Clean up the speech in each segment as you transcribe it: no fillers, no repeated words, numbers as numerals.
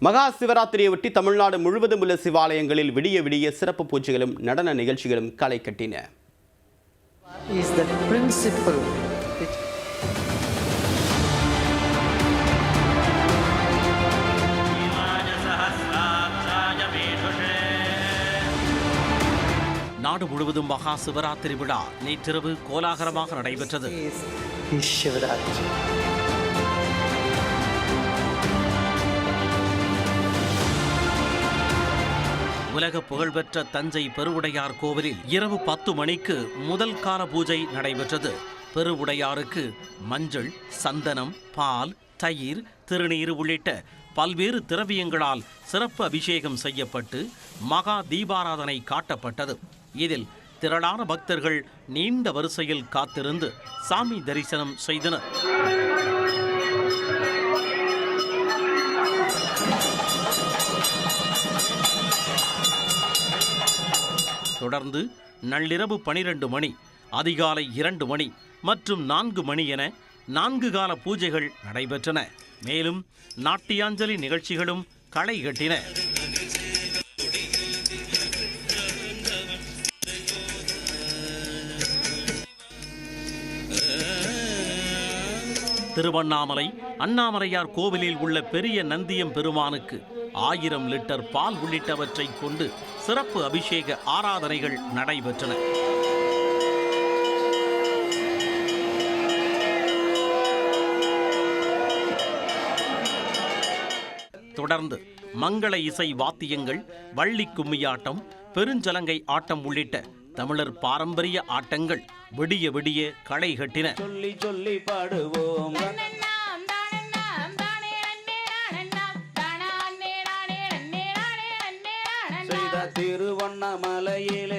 மகா சிவராத்திரியொட்டி தமிழ்நாடு முழுவதும் உள்ள சிவாலயங்களில் விடிய விடிய சிறப்பு பூஜைகளும் நடன நிகழ்ச்சிகளும் களை கட்டின. நாடு முழுவதும் மகா சிவராத்திரி விழா நேற்றிரவு கோலாகலமாக நடைபெற்றது. உலக புகழ்பெற்ற தஞ்சை பெருவுடையார் கோவிலில் இரவு 10 மணிக்கு முதல் கால பூஜை நடைபெற்றது. பெருவுடையாருக்கு மஞ்சள், சந்தனம், பால், தயிர், திருநீர் உள்ளிட்ட பல்வேறு திரவியங்களால் சிறப்பு அபிஷேகம் செய்யப்பட்டு மகா தீபாராதனை காட்டப்பட்டது. இதில் திரளான பக்தர்கள் நீண்ட வரிசையில் காத்திருந்து சாமி தரிசனம் செய்தனர். தொடர்ந்து நள்ளிரவு 12 மணி, அதிகாலை 2 மணி மற்றும் 4 மணி என 4 கால பூஜைகள் நடைபெற்றன. மேலும் நாட்டியாஞ்சலி நிகழ்ச்சிகளும் களை கட்டின. திருவண்ணாமலை அண்ணாமலையார் கோவிலில் உள்ள பெரிய நந்தியம் பெருமானுக்கு 1000 லிட்டர் பால் உள்ளிட்டவற்றை கொண்டு சிறப்பு அபிஷேக ஆராதனைகள் நடைபெற்றன. தொடர்ந்து மங்கள இசை வாத்தியங்கள், வள்ளி கும்மியாட்டம், பெருஞ்சலங்கை ஆட்டம் உள்ளிட்ட தமிழர் பாரம்பரிய ஆட்டங்கள் விடிய விடிய களை கட்டின. சொல்லி சொல்லி பாடுவோம். திருவண்ணாமலையிலே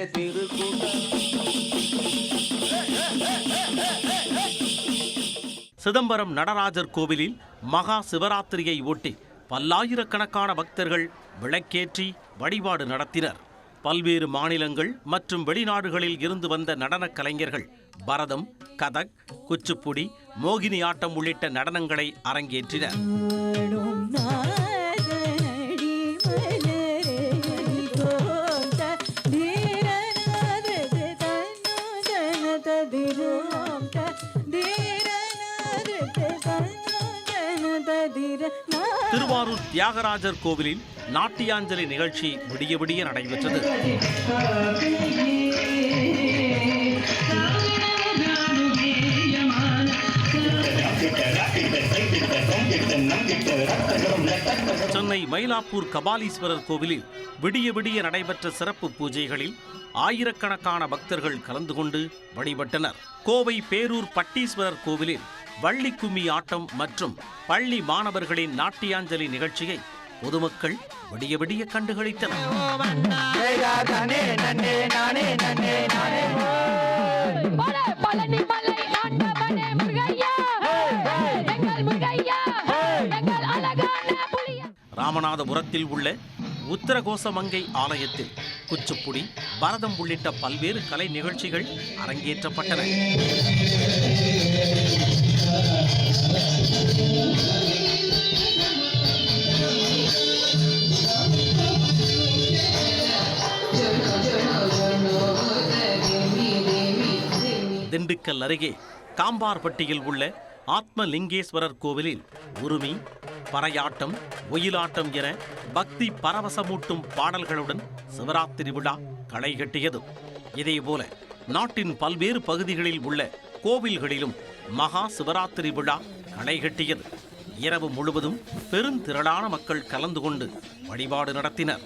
சிதம்பரம் நடராஜர் கோவிலில் மகா சிவராத்திரியை ஒட்டி பல்லாயிரக்கணக்கான பக்தர்கள் விளக்கேற்றி வழிபாடு நடத்தினர். பல்வேறு மாநிலங்கள் மற்றும் வெளிநாடுகளில் இருந்து வந்த நடன கலைஞர்கள் பரதம், கதக், குச்சிப்புடி, மோகினி ஆட்டம் உள்ளிட்ட நடனங்களை அரங்கேற்றினர். திருவாரூர் தியாகராஜர் கோவிலில் நாட்டியாஞ்சலி நிகழ்ச்சி விடிய விடிய நடைபெற்றது. சென்னை மயிலாப்பூர் கபாலீஸ்வரர் கோவிலில் விடிய விடிய நடைபெற்ற சிறப்பு பூஜைகளில் ஆயிரக்கணக்கான பக்தர்கள் கலந்து கொண்டு வழிபட்டனர். கோவை பேரூர் பட்டீஸ்வரர் கோவிலில் வள்ளி கும்மி ஆட்டம் மற்றும் பள்ளி மாணவர்களின் நாட்டியாஞ்சலி நிகழ்ச்சியை பொதுமக்கள் விடிய விடிய கண்டுகளித்தனர். ராமநாதபுரத்தில் உள்ள உத்தரகோசமங்கை ஆலயத்தில் குச்சிப்புடி, பரதம் உள்ளிட்ட பல்வேறு கலை நிகழ்ச்சிகள் அரங்கேற்றப்பட்டன. திண்டுக்கல் அருகே காம்பார்பட்டியில் உள்ள ஆத்மலிங்கேஸ்வரர் கோவிலில் உருமி, பறையாட்டம், ஒயிலாட்டம் என பக்தி பரவசமூட்டும் பாடல்களுடன் சிவராத்திரி விழா களை கட்டியது. இதேபோல நாட்டின் பல்வேறு பகுதிகளில் உள்ள கோவில்களிலும் மகா சிவராத்திரி விழா களை கட்டியது. இரவு முழுவதும் பெருந்திரளான மக்கள் கலந்து கொண்டு வழிபாடு நடத்தினர்.